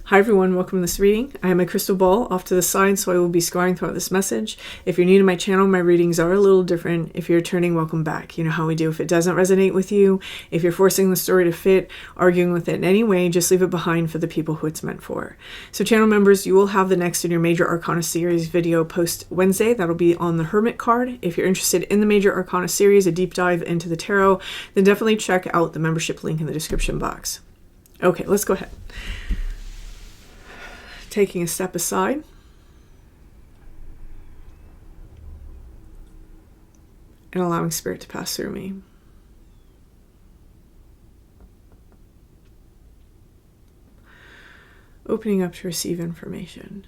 Hi everyone, welcome to this reading. I have my crystal ball off to the side, so I will be scrying throughout this message. If you're new to my channel, my readings are a little different. If you're returning, welcome back. You know how we do. If it doesn't resonate with you, if you're forcing the story to fit, arguing with it in any way, just leave it behind for the people who it's meant for. So channel members, you will have the next in your Major Arcana series video post Wednesday. That'll be on the Hermit card. If you're interested in the Major Arcana series, a deep dive into the tarot, then definitely check out the membership link in the description box. Okay, let's go ahead. Taking a step aside. And allowing spirit to pass through me. Opening up to receive information.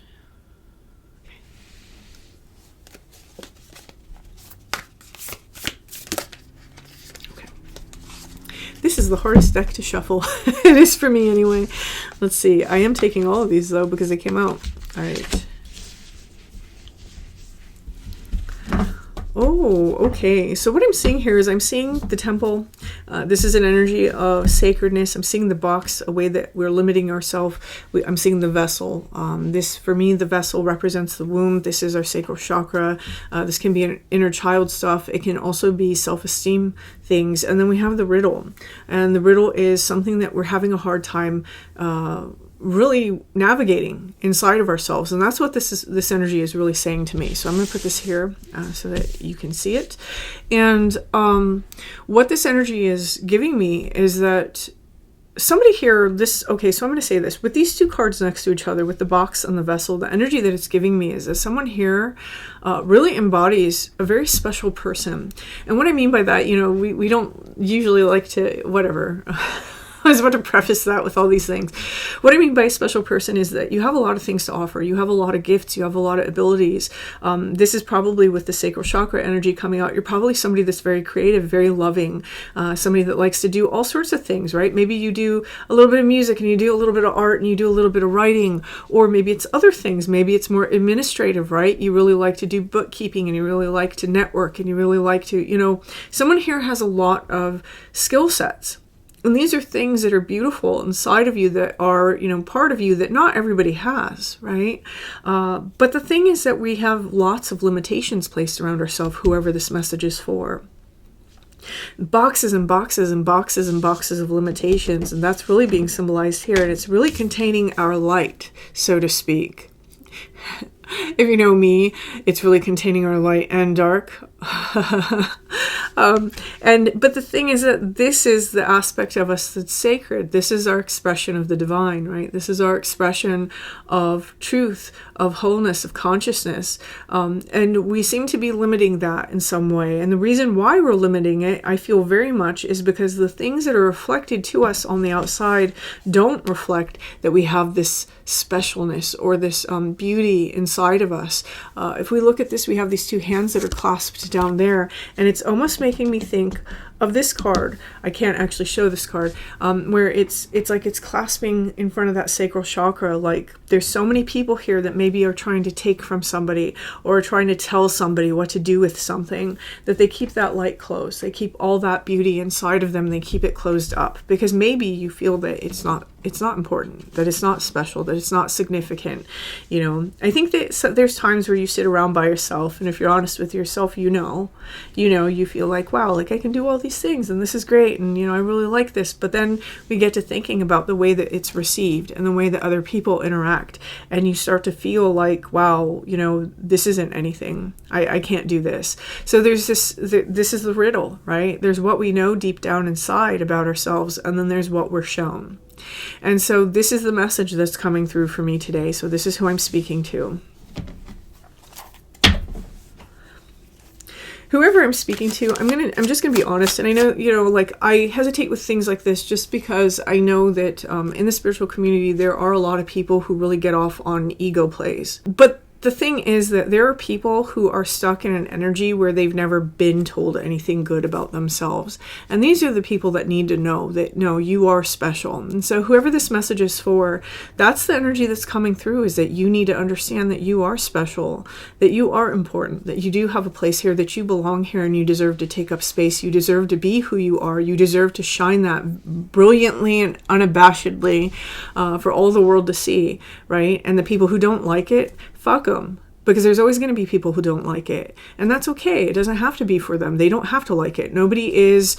Okay. This is the hardest deck to shuffle. It is for me anyway. Let's see. I am taking all of these though because they came out. All right. Oh, okay. So what I'm seeing here is I'm seeing the temple. This is an energy of sacredness. I'm seeing the box, a way that we're limiting ourselves. I'm seeing the vessel. This, for me, the vessel represents the womb. This is our sacral chakra. This can be an inner child stuff. It can also be self-esteem things. And then we have the riddle. And the riddle is something that we're having a hard time really navigating inside of ourselves, and that's what this energy is really saying to me. So I'm going to put this here so that you can see it. And what this energy is giving me is that somebody here, okay, so I'm going to say this. With these two cards next to each other, with the box and the vessel, the energy that it's giving me is that someone here really embodies a very special person. And what I mean by that, you know, we don't usually like to, whatever... I was about to preface that with all these things. What I mean by a special person is that you have a lot of things to offer. You have a lot of gifts. You have a lot of abilities. This is probably with the sacral chakra energy coming out. You're probably somebody that's very creative, very loving, somebody that likes to do all sorts of things, right? Maybe you do a little bit of music and you do a little bit of art and you do a little bit of writing, or maybe it's other things. Maybe it's more administrative, right? You really like to do bookkeeping and you really like to network and you really like to, you know, someone here has a lot of skill sets. And these are things that are beautiful inside of you that are, you know, part of you that not everybody has, right? But the thing is that we have lots of limitations placed around ourselves, whoever this message is for. Boxes and boxes and boxes and boxes of limitations. And that's really being symbolized here. And it's really containing our light, so to speak. If you know me, it's really containing our light and dark. But the thing is that this is the aspect of us that's sacred. This is our expression of the divine, right? This is our expression of truth, of wholeness, of consciousness. And we seem to be limiting that in some way. And the reason why we're limiting it, I feel very much, is because the things that are reflected to us on the outside don't reflect that we have this specialness or this beauty inside of us. If we look at this, we have these two hands that are clasped down there, and it's almost making me think of this card. I can't actually show this card, where it's like it's clasping in front of that sacral chakra. Like there's so many people here that maybe are trying to take from somebody or trying to tell somebody what to do with something, that they keep that light closed. They keep all that beauty inside of them. They keep it closed up because maybe you feel that it's not important, that it's not special, that it's not significant. You know, I think that there's times where you sit around by yourself, and if you're honest with yourself, you feel like, wow, like I can do all these things and this is great, and you know, I really like this. But then we get to thinking about the way that it's received and the way that other people interact, and you start to feel like, wow, you know, this isn't anything. I can't do this. So there's this is the riddle, right? There's what we know deep down inside about ourselves, and then there's what we're shown. And so this is the message that's coming through for me today. So this is who I'm speaking to. Whoever I'm speaking to, I'm just gonna be honest. And I know, you know, like I hesitate with things like this just because I know that in the spiritual community there are a lot of people who really get off on ego plays. But the thing is that there are people who are stuck in an energy where they've never been told anything good about themselves. And these are the people that need to know that, no, you are special. And so whoever this message is for, that's the energy that's coming through, is that you need to understand that you are special, that you are important, that you do have a place here, that you belong here, and you deserve to take up space. You deserve to be who you are. You deserve to shine that brilliantly and unabashedly for all the world to see, right? And the people who don't like it, fuck them. Because there's always going to be people who don't like it. And that's okay. It doesn't have to be for them. They don't have to like it. Nobody is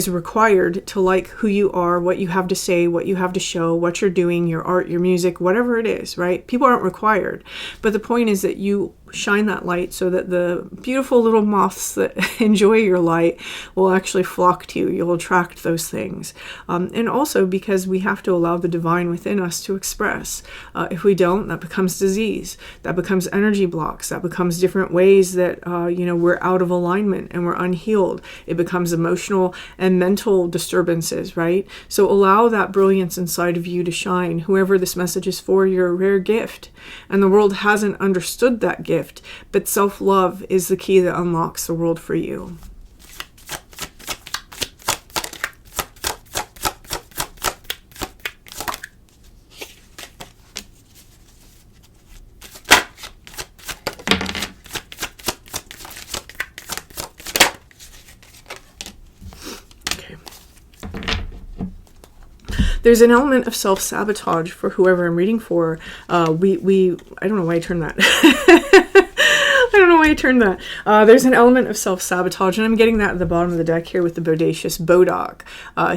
required to like who you are, what you have to say, what you have to show, what you're doing, your art, your music, whatever it is, right? People aren't required. But the point is that you shine that light so that the beautiful little moths that enjoy your light will actually flock to you. You'll attract those things. And also because we have to allow the divine within us to express. If we don't, that becomes disease. That becomes energy blocks. That becomes different ways that, we're out of alignment and we're unhealed. It becomes emotional and mental disturbances, right? So allow that brilliance inside of you to shine. Whoever this message is for, you're a rare gift. And the world hasn't understood that gift. But self-love is the key that unlocks the world for you. Okay. There's an element of self-sabotage for whoever I'm reading for. I don't know why I turned that. I don't know why I turned that. There's an element of self-sabotage, and I'm getting that at the bottom of the deck here with the bodacious Bodok.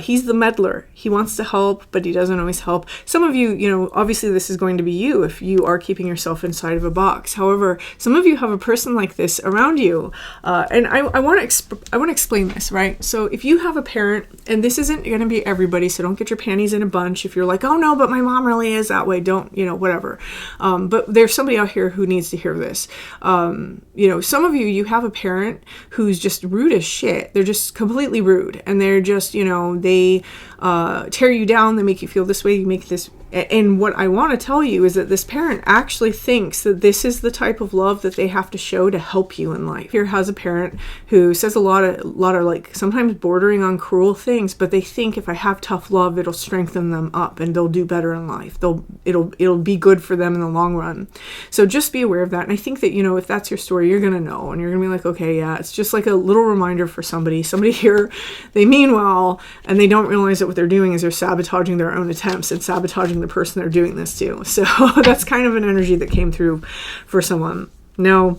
He's the meddler. He wants to help, but he doesn't always help. Some of you, obviously this is going to be you if you are keeping yourself inside of a box. However, some of you have a person like this around you, and I want to explain this, right? So if you have a parent, and this isn't going to be everybody, so don't get your panties in a bunch. If you're like, oh no, but my mom really is that way, don't, whatever. But there's somebody out here who needs to hear this. Some of you have a parent who's just rude as shit. They're just completely rude. And they're just, they tear you down. They make you feel this way. You make this. And what I want to tell you is that this parent actually thinks that this is the type of love that they have to show to help you in life. Here has a parent who says a lot of like sometimes bordering on cruel things, but they think if I have tough love, it'll strengthen them up and they'll do better in life. It'll be good for them in the long run. So just be aware of that. And I think that, if that's your story, you're going to know, and you're going to be like, okay, yeah, it's just like a little reminder for somebody here, they mean well, and they don't realize that what they're doing is they're sabotaging their own attempts and sabotaging the person they're doing this to. So that's kind of an energy that came through for someone. Now,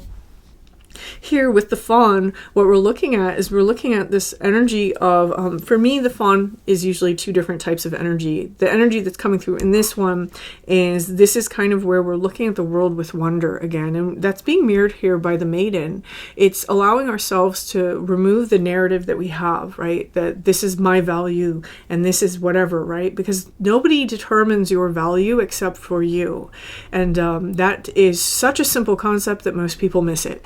here with the fawn, what we're looking at is this energy of, for me, the fawn is usually two different types of energy. The energy that's coming through in this one is, this is kind of where we're looking at the world with wonder again. And that's being mirrored here by the maiden. It's allowing ourselves to remove the narrative that we have, right? That this is my value and this is whatever, right? Because nobody determines your value except for you. And that is such a simple concept that most people miss it.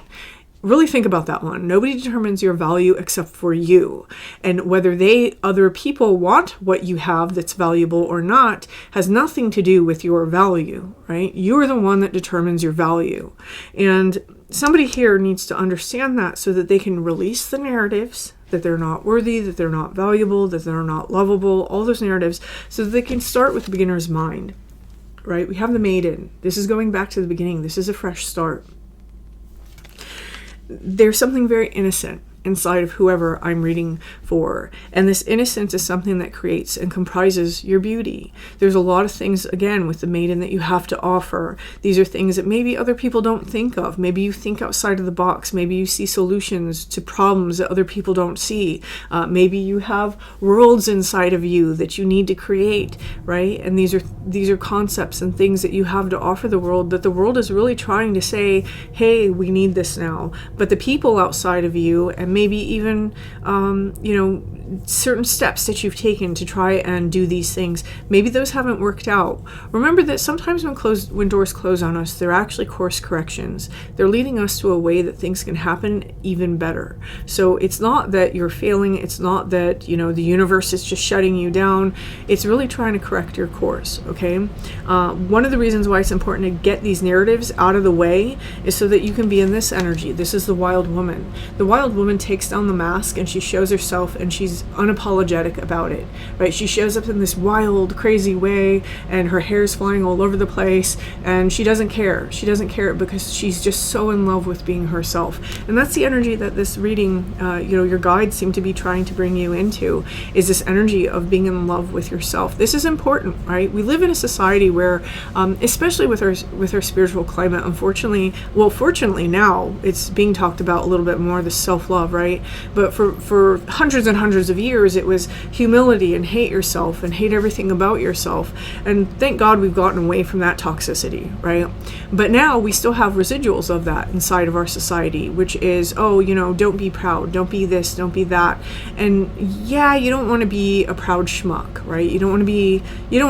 Really think about that one. Nobody determines your value except for you. And whether other people want what you have that's valuable or not has nothing to do with your value, right? You're the one that determines your value. And somebody here needs to understand that so that they can release the narratives that they're not worthy, that they're not valuable, that they're not lovable, all those narratives, so that they can start with the beginner's mind, right? We have the maiden. This is going back to the beginning. This is a fresh start. There's something very innocent inside of whoever I'm reading for. And this innocence is something that creates and comprises your beauty. There's a lot of things, again, with the maiden that you have to offer. These are things that maybe other people don't think of. Maybe you think outside of the box. Maybe you see solutions to problems that other people don't see. Maybe you have worlds inside of you that you need to create, right? And these are concepts and things that you have to offer the world, that the world is really trying to say, hey, we need this now. But the people outside of you, and maybe even, certain steps that you've taken to try and do these things, maybe those haven't worked out. Remember that sometimes when doors close on us, they're actually course corrections. They're leading us to a way that things can happen even better. So it's not that you're failing. It's not that, the universe is just shutting you down. It's really trying to correct your course, okay? One of the reasons why it's important to get these narratives out of the way is so that you can be in this energy. This is the wild woman. The wild woman takes down the mask and she shows herself, and she's unapologetic about it, right? She shows up in this wild, crazy way, and her hair's flying all over the place, and she doesn't care. She doesn't care because she's just so in love with being herself. And that's the energy that this reading, your guides seem to be trying to bring you into, is this energy of being in love with yourself. This is important, right? We live in a society where, especially with our spiritual climate, fortunately now it's being talked about a little bit more, the self-love, right? But for hundreds and hundreds of years, it was humility and hate yourself and hate everything about yourself. And thank God we've gotten away from that toxicity, right? But now we still have residuals of that inside of our society, which is, don't be proud, don't be this, don't be that. And yeah, you don't want to be a proud schmuck, right? You don't want to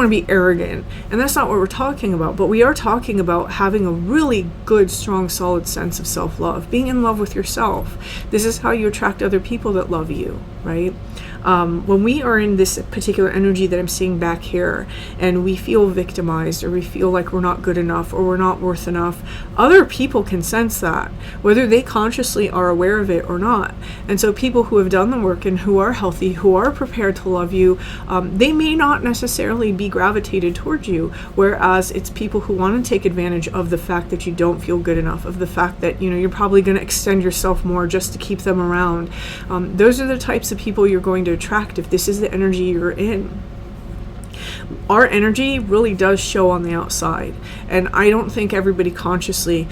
be arrogant. And that's not what we're talking about. But we are talking about having a really good, strong, solid sense of self-love, being in love with yourself. This is how you attract other people that love you, right? When we are in this particular energy that I'm seeing back here, and we feel victimized, or we feel like we're not good enough, or we're not worth enough, other people can sense that, whether they consciously are aware of it or not. And so people who have done the work and who are healthy, who are prepared to love you, they may not necessarily be gravitated towards you, whereas it's people who want to take advantage of the fact that you don't feel good enough, of the fact that you're probably going to extend yourself more just to keep them around. Those are the types of people you're going to attract if this is the energy you're in. Our energy really does show on the outside, and I don't think everybody consciously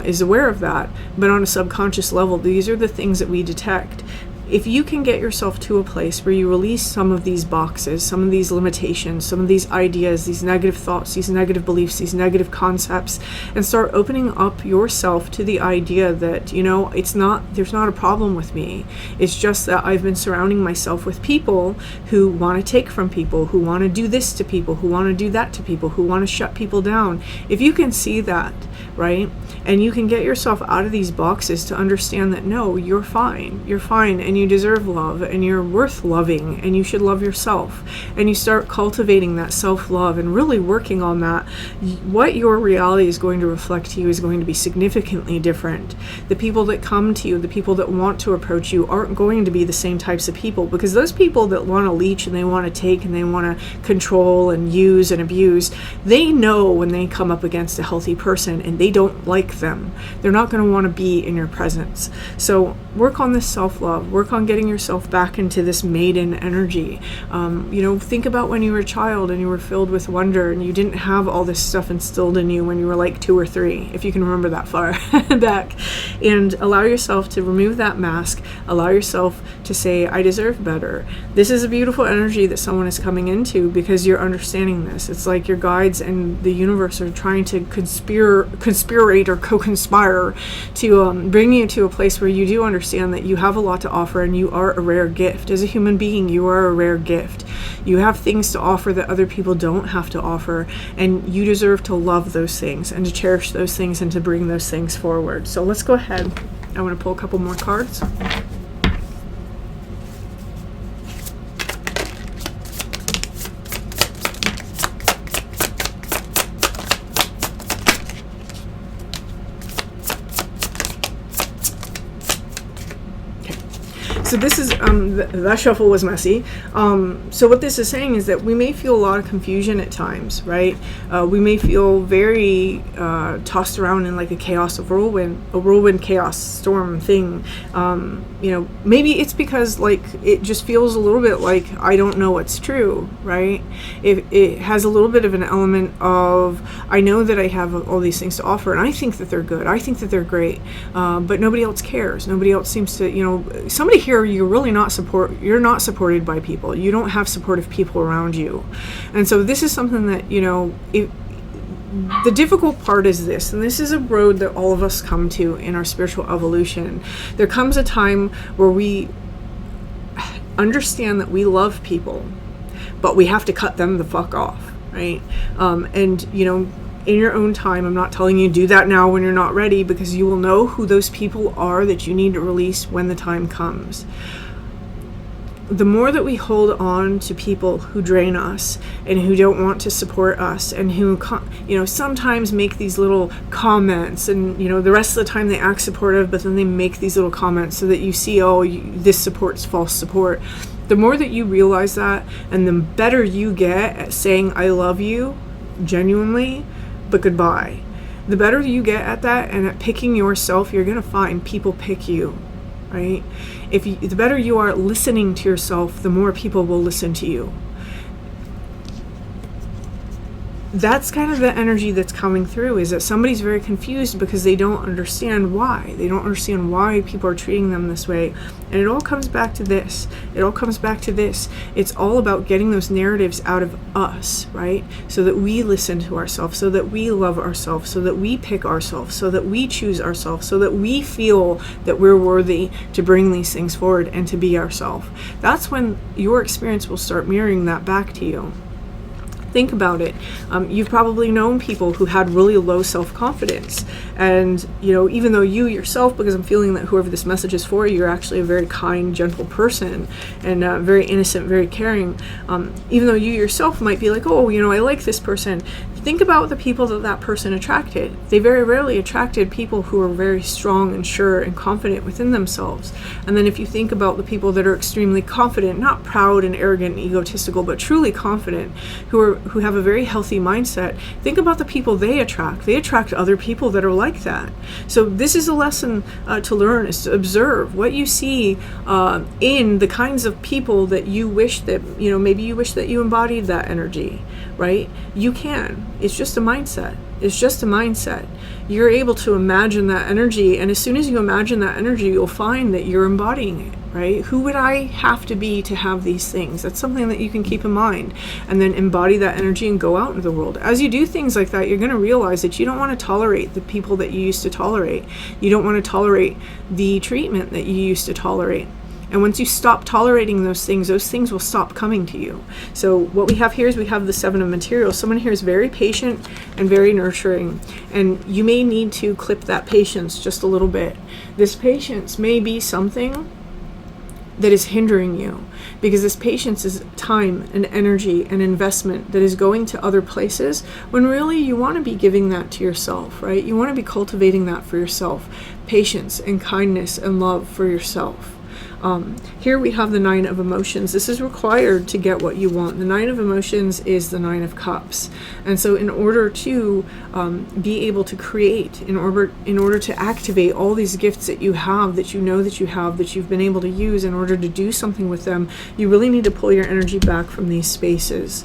is aware of that, but on a subconscious level, these are the things that we detect. If you can get yourself to a place where you release some of these boxes, some of these limitations, some of these ideas, these negative thoughts, these negative beliefs, these negative concepts, and start opening up yourself to the idea that, there's not a problem with me. It's just that I've been surrounding myself with people who want to take from people, who want to do this to people, who want to do that to people, who want to shut people down. If you can see that, right, and you can get yourself out of these boxes to understand that, no, you're fine, and you deserve love, and you're worth loving, and you should love yourself, and you start cultivating that self-love and really working on that, what your reality is going to reflect to you is going to be significantly different. The people that come to you, the people that want to approach you, aren't going to be the same types of people, because those people that want to leech and they want to take and they want to control and use and abuse, they know when they come up against a healthy person and they don't like them, they're not going to want to be in your presence. So work on this self-love, work on getting yourself back into this maiden energy. Think about when you were a child and you were filled with wonder and you didn't have all this stuff instilled in you when you were like 2 or 3, if you can remember that far back, and allow yourself to remove that mask, allow yourself to say, I deserve better. This is a beautiful energy that someone is coming into because you're understanding this. It's like your guides and the universe are trying to conspirate or co-conspire to bring you to a place where you do understand that you have a lot to offer and you are a rare gift. As a human being, you are a rare gift. You have things to offer that other people don't have to offer, and you deserve to love those things and to cherish those things and to bring those things forward. So let's go ahead. I want to pull a couple more cards. So this is, that shuffle was messy. So what this is saying is that we may feel a lot of confusion at times, right? We may feel very tossed around in like a whirlwind chaos storm thing. Maybe it's because like it just feels a little bit like I don't know what's true, right? It has a little bit of an element of I know that I have all these things to offer and I think that they're good. I think that they're great, but nobody else cares. Nobody else seems to, somebody here, you're really not supported by people. You don't have supportive people around you. And so this is something that, the difficult part is this, and this is a road that all of us come to in our spiritual evolution. There comes a time where understand that we love people, but we have to cut them the fuck off, right? And, you know, in your own time, I'm not telling you do that now when you're not ready, because you will know who those people are that you need to release when the time comes. The more that we hold on to people who drain us and who don't want to support us and who, you know, sometimes make these little comments, and, you know, the rest of the time they act supportive, but then they make these little comments so that you see, oh, this supports false support. The more that you realize that, and the better you get at saying I love you genuinely, but goodbye. The better you get at that and at picking yourself, you're going to find people pick you. Right? The better you are at listening to yourself, the more people will listen to you. That's kind of the energy that's coming through, is that somebody's very confused because they don't understand why. They don't understand why people are treating them this way. And it all comes back to this. It's all about getting those narratives out of us, right? So that we listen to ourselves, so that we love ourselves, so that we pick ourselves, so that we choose ourselves, so that we feel that we're worthy to bring these things forward and to be ourselves. That's when your experience will start mirroring that back to you. Think about it. You've probably known people who had really low self-confidence, and, you know, even though you yourself, because I'm feeling that whoever this message is for, you're actually a very kind, gentle person, and very innocent, very caring. Even though you yourself might be like, oh, you know, I like this person. Think about the people that person attracted. They very rarely attracted people who are very strong and sure and confident within themselves. And then if you think about the people that are extremely confident, not proud and arrogant and egotistical, but truly confident, who have a very healthy mindset, think about the people they attract. They attract other people that are like that. So this is a lesson to learn, is to observe what you see in the kinds of people that you wish that, you know, maybe you wish that you embodied that energy, right? You can. It's just a mindset. You're able to imagine that energy, and as soon as you imagine that energy, you'll find that you're embodying it, right? Who would I have to be to have these things? That's something that you can keep in mind, and then embody that energy and go out into the world. As you do things like that, you're going to realize that you don't want to tolerate the people that you used to tolerate. You don't want to tolerate the treatment that you used to tolerate. And once you stop tolerating those things will stop coming to you. So what we have here is we have the 7 of materials. Someone here is very patient and very nurturing. And you may need to clip that patience just a little bit. This patience may be something that is hindering you, because this patience is time and energy and investment that is going to other places, when really you want to be giving that to yourself, right? You want to be cultivating that for yourself. Patience and kindness and love for yourself. Here we have the 9 of emotions. This is required to get what you want. The 9 of emotions is the 9 of cups. And so in order to be able to create, in order to activate all these gifts that you have, that you know that you have, that you've been able to use in order to do something with them, you really need to pull your energy back from these spaces.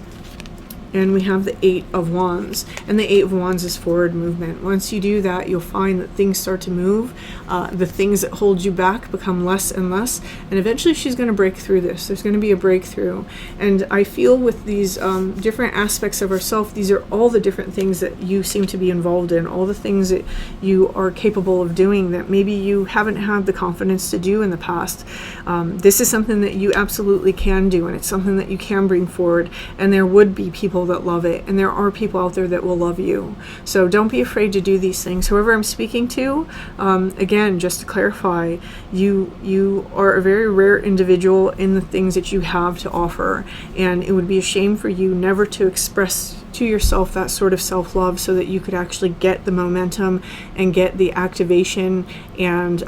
And we have the 8 of Wands. And the 8 of Wands is forward movement. Once you do that, you'll find that things start to move. The things that hold you back become less and less. And eventually she's going to break through this. There's going to be a breakthrough. And I feel with these different aspects of ourselves, these are all the different things that you seem to be involved in. All the things that you are capable of doing that maybe you haven't had the confidence to do in the past. This is something that you absolutely can do. And it's something that you can bring forward. And there would be people that love it, and there are people out there that will love you. So don't be afraid to do these things. Whoever I'm speaking to, again, just to clarify, you are a very rare individual in the things that you have to offer, and it would be a shame for you never to express to yourself that sort of self-love, so that you could actually get the momentum and get the activation and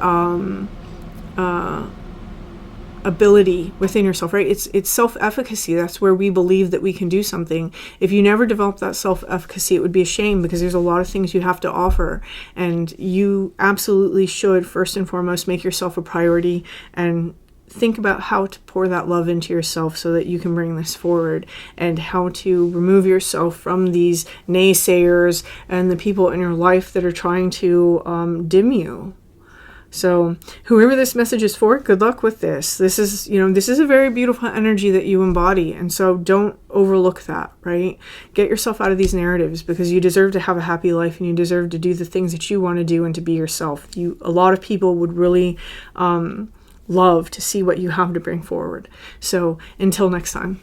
ability within yourself, right? It's self-efficacy. That's where we believe that we can do something. If you never develop that self-efficacy, it would be a shame, because there's a lot of things you have to offer, and you absolutely should first and foremost make yourself a priority and think about how to pour that love into yourself so that you can bring this forward, and how to remove yourself from these naysayers and the people in your life that are trying to dim you. So whoever this message is for, good luck with this. This is a very beautiful energy that you embody. And so don't overlook that, right? Get yourself out of these narratives, because you deserve to have a happy life, and you deserve to do the things that you want to do and to be yourself. A lot of people would really love to see what you have to bring forward. So until next time.